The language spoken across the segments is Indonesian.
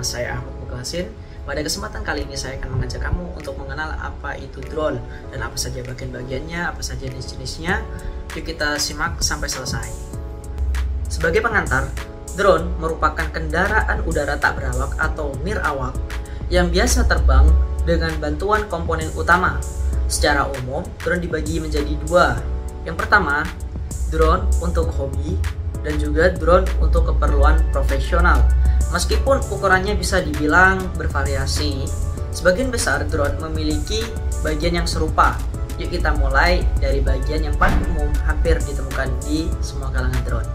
Nama saya Ahmad Mukhlasin. Pada kesempatan kali ini saya akan mengajak kamu untuk mengenal apa itu drone dan apa saja bagian-bagiannya, apa saja jenis-jenisnya. Yuk kita simak sampai selesai. Sebagai pengantar, drone merupakan kendaraan udara tak berawak atau nirawak yang biasa terbang dengan bantuan komponen utama. Secara umum, drone dibagi menjadi dua. Yang pertama, drone untuk hobi dan juga drone untuk keperluan profesional. Meskipun ukurannya bisa dibilang bervariasi, sebagian besar drone memiliki bagian yang serupa. Yuk kita mulai dari bagian yang paling umum hampir ditemukan di semua kalangan drone.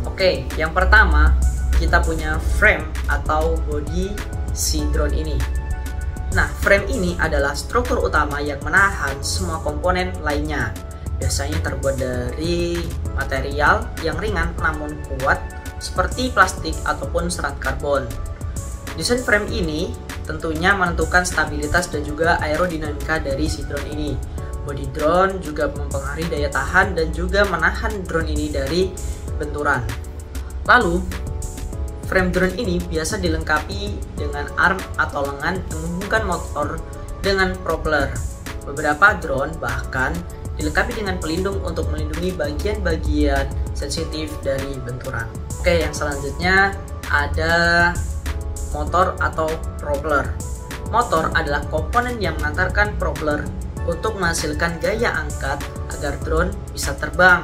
Oke, yang pertama kita punya frame atau body si drone ini. Nah, frame ini adalah struktur utama yang menahan semua komponen lainnya. Biasanya terbuat dari material yang ringan namun kuat seperti plastik ataupun serat karbon. Desain frame ini tentunya menentukan stabilitas dan juga aerodinamika dari si drone ini. Bodi drone juga mempengaruhi daya tahan dan juga menahan drone ini dari benturan. Lalu, frame drone ini biasa dilengkapi dengan arm atau lengan yang menghubungkan motor dengan propeller. Beberapa drone bahkan dilengkapi dengan pelindung untuk melindungi bagian-bagian sensitif dari benturan. Oke, yang selanjutnya ada motor atau propeller. Motor adalah komponen yang mengantarkan propeller untuk menghasilkan gaya angkat agar drone bisa terbang.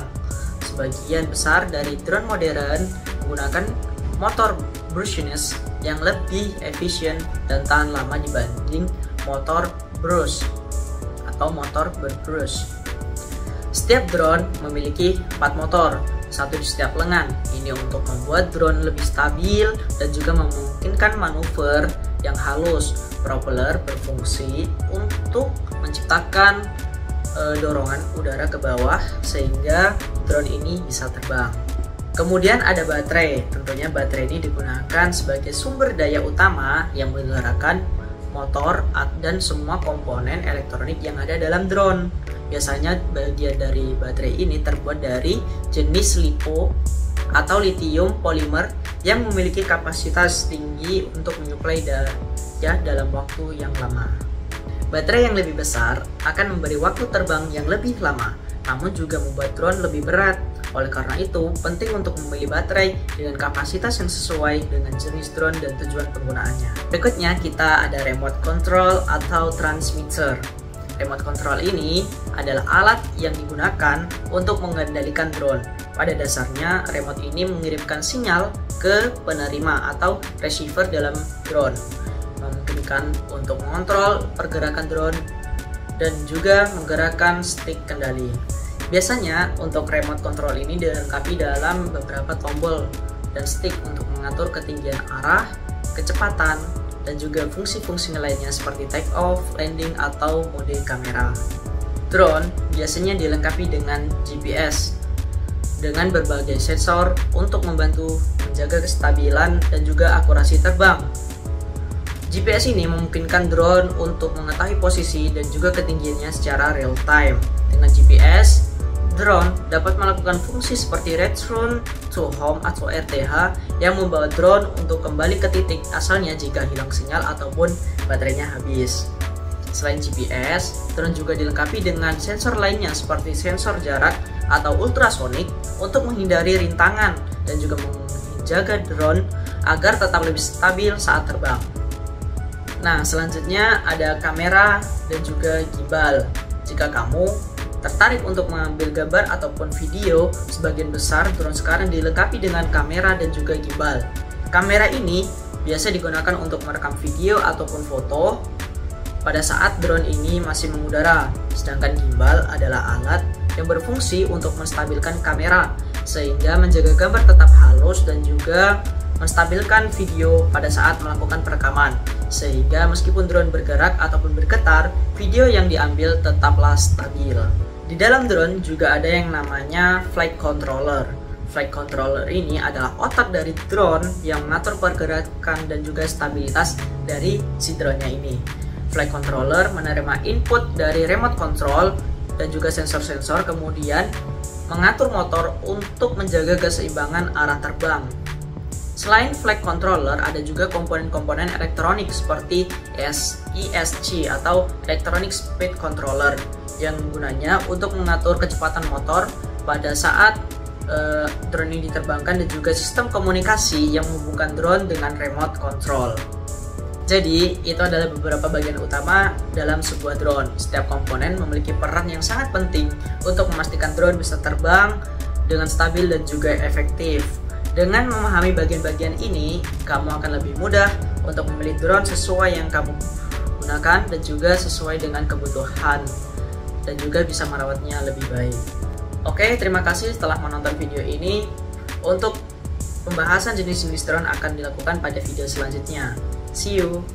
Sebagian besar dari drone modern menggunakan motor brushless yang lebih efisien dan tahan lama dibanding motor brush atau motor berbrush. Setiap drone memiliki 4 motor, satu di setiap lengan. Ini untuk membuat drone lebih stabil dan juga memungkinkan manuver yang halus. Propeller berfungsi untuk menciptakan dorongan udara ke bawah sehingga drone ini bisa terbang. Kemudian ada baterai. Tentunya baterai ini digunakan sebagai sumber daya utama yang menggerakkan motor dan semua komponen elektronik yang ada dalam drone. Biasanya bagian dari baterai ini terbuat dari jenis LiPo atau lithium polymer yang memiliki kapasitas tinggi untuk menyuplai daya dalam waktu yang lama. Baterai yang lebih besar akan memberi waktu terbang yang lebih lama, namun juga membuat drone lebih berat. Oleh karena itu, penting untuk memilih baterai dengan kapasitas yang sesuai dengan jenis drone dan tujuan penggunaannya. Berikutnya kita ada remote control atau transmitter. Remote control ini adalah alat yang digunakan untuk mengendalikan drone. Pada dasarnya, remote ini mengirimkan sinyal ke penerima atau receiver dalam drone, memungkinkan untuk mengontrol pergerakan drone dan juga menggerakkan stick kendali. Biasanya untuk remote control ini dilengkapi dalam beberapa tombol dan stick untuk mengatur ketinggian arah, kecepatan, dan juga fungsi-fungsi lainnya seperti take off, landing, atau mode kamera. Drone biasanya dilengkapi dengan GPS dengan berbagai sensor untuk membantu menjaga kestabilan dan juga akurasi terbang. GPS ini memungkinkan drone untuk mengetahui posisi dan juga ketinggiannya secara real time. Dengan GPS, drone dapat melakukan fungsi seperti return to home atau RTH yang membawa drone untuk kembali ke titik asalnya jika hilang sinyal ataupun baterainya habis. Selain GPS, drone juga dilengkapi dengan sensor lainnya seperti sensor jarak atau ultrasonik untuk menghindari rintangan dan juga menjaga drone agar tetap lebih stabil saat terbang. Nah, selanjutnya ada kamera dan juga gimbal. Jika kamu tertarik untuk mengambil gambar ataupun video, sebagian besar drone sekarang dilengkapi dengan kamera dan juga gimbal. Kamera ini biasa digunakan untuk merekam video ataupun foto pada saat drone ini masih mengudara. Sedangkan gimbal adalah alat yang berfungsi untuk menstabilkan kamera sehingga menjaga gambar tetap halus dan juga menstabilkan video pada saat melakukan perekaman. Sehingga meskipun drone bergerak ataupun bergetar, video yang diambil tetaplah stabil. Di dalam drone juga ada yang namanya flight controller. Flight controller ini adalah otak dari drone yang mengatur pergerakan dan juga stabilitas dari si drone-nya ini. Flight controller menerima input dari remote control dan juga sensor-sensor, kemudian mengatur motor untuk menjaga keseimbangan arah terbang. Selain flight controller, ada juga komponen-komponen elektronik seperti ESC atau Electronic Speed Controller yang gunanya untuk mengatur kecepatan motor pada saat drone ini diterbangkan, dan juga sistem komunikasi yang menghubungkan drone dengan remote control. Jadi, itu adalah beberapa bagian utama dalam sebuah drone. Setiap komponen memiliki peran yang sangat penting untuk memastikan drone bisa terbang dengan stabil dan juga efektif. Dengan memahami bagian-bagian ini, kamu akan lebih mudah untuk memilih drone sesuai yang kamu gunakan dan juga sesuai dengan kebutuhan, dan juga bisa merawatnya lebih baik. Oke, terima kasih telah menonton video ini. Untuk pembahasan jenis-jenis drone akan dilakukan pada video selanjutnya. See you!